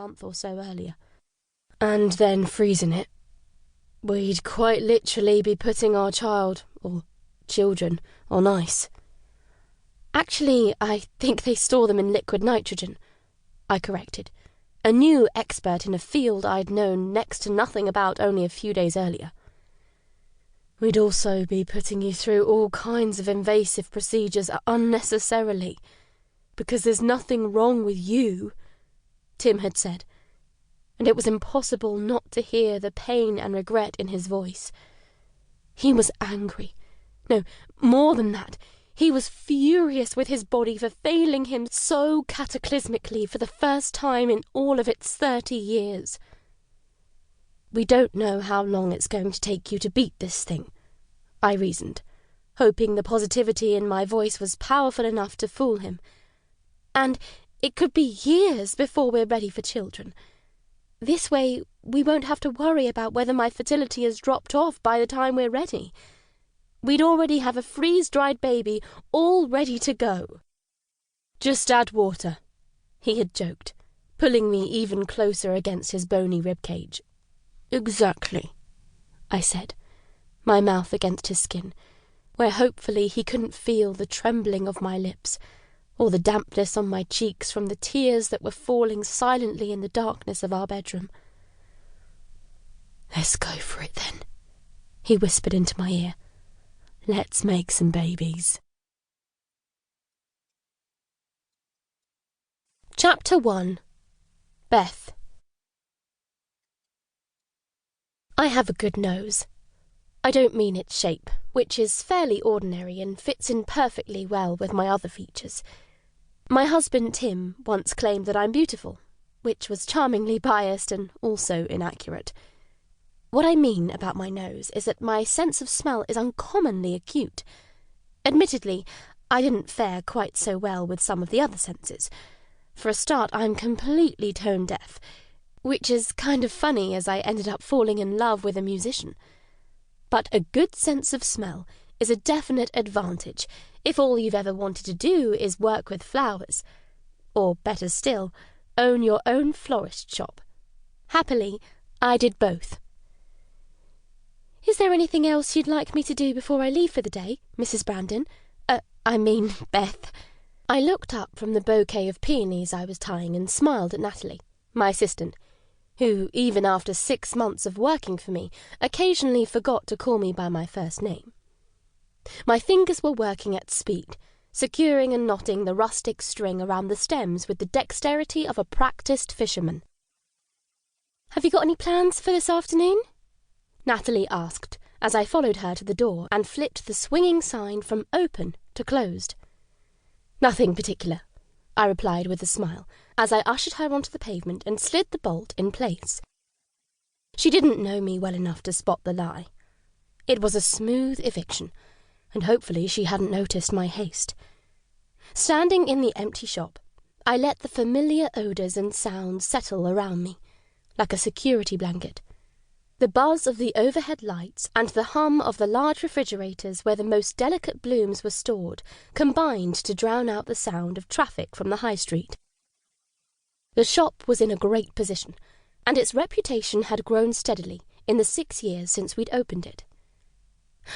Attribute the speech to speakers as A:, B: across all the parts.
A: month or so earlier. And then freezing it. We'd quite literally be putting our child, or children, on ice. Actually, I think they store them in liquid nitrogen, I corrected, a new expert in a field I'd known next to nothing about only a few days earlier. We'd also be putting you through all kinds of invasive procedures unnecessarily, because there's nothing wrong with you, Tim had said, and it was impossible not to hear the pain and regret in his voice. He was angry. No, more than that. He was furious with his body for failing him so cataclysmically for the first time in all of its 30 years. We don't know how long it's going to take you to beat this thing, I reasoned, hoping the positivity in my voice was powerful enough to fool him. And it could be years before we're ready for children. This way, we won't have to worry about whether my fertility has dropped off by the time we're ready. We'd already have a freeze-dried baby all ready to go. Just add water, he had joked, pulling me even closer against his bony ribcage. Exactly, I said, my mouth against his skin, where hopefully he couldn't feel the trembling of my lips, or the dampness on my cheeks from the tears that were falling silently in the darkness of our bedroom. Let's go for it then, he whispered into my ear. Let's make some babies. Chapter 1. Beth. I have a good nose. I don't mean its shape, which is fairly ordinary and fits in perfectly well with my other features. My husband Tim once claimed that I'm beautiful, which was charmingly biased and also inaccurate. What I mean about my nose is that my sense of smell is uncommonly acute. Admittedly, I didn't fare quite so well with some of the other senses. For a start, I'm completely tone-deaf, which is kind of funny as I ended up falling in love with a musician. But a good sense of smell is a definite advantage if all you've ever wanted to do is work with flowers. Or, better still, own your own florist shop. Happily, I did both. Is there anything else you'd like me to do before I leave for the day, Mrs. Brandon? Beth. I looked up from the bouquet of peonies I was tying and smiled at Natalie, my assistant, who, even after 6 months of working for me, occasionally forgot to call me by my first name. My fingers were working at speed, securing and knotting the rustic string around the stems with the dexterity of a practised fisherman. Have you got any plans for this afternoon? Natalie asked, as I followed her to the door and flipped the swinging sign from open to closed. Nothing particular, I replied with a smile, as I ushered her onto the pavement and slid the bolt in place. She didn't know me well enough to spot the lie. It was a smooth eviction, and hopefully she hadn't noticed my haste. Standing in the empty shop, I let the familiar odours and sounds settle around me, like a security blanket. The buzz of the overhead lights and the hum of the large refrigerators where the most delicate blooms were stored combined to drown out the sound of traffic from the high street. The shop was in a great position, and its reputation had grown steadily in the 6 years since we'd opened it.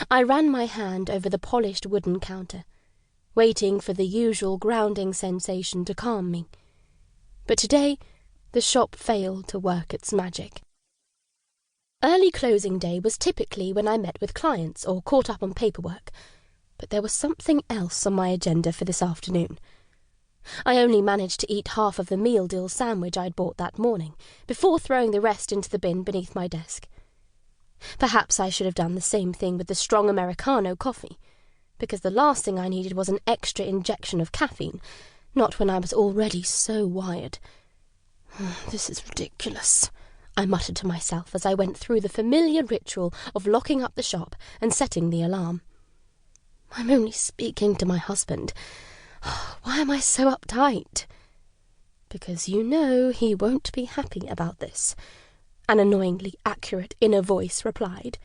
A: I ran my hand over the polished wooden counter, waiting for the usual grounding sensation to calm me. But today, the shop failed to work its magic. Early closing day was typically when I met with clients or caught up on paperwork, but there was something else on my agenda for this afternoon. I only managed to eat half of the meal deal sandwich I'd bought that morning, before throwing the rest into the bin beneath my desk. Perhaps I should have done the same thing with the strong Americano coffee, because the last thing I needed was an extra injection of caffeine, not when I was already so wired. This is ridiculous, I muttered to myself as I went through the familiar ritual of locking up the shop and setting the alarm. I'm only speaking to my husband. Why am I so uptight? Because you know he won't be happy about this, an annoyingly accurate inner voice replied.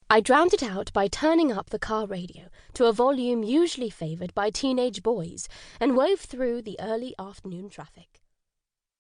A: I drowned it out by turning up the car radio to a volume usually favoured by teenage boys and wove through the early afternoon traffic.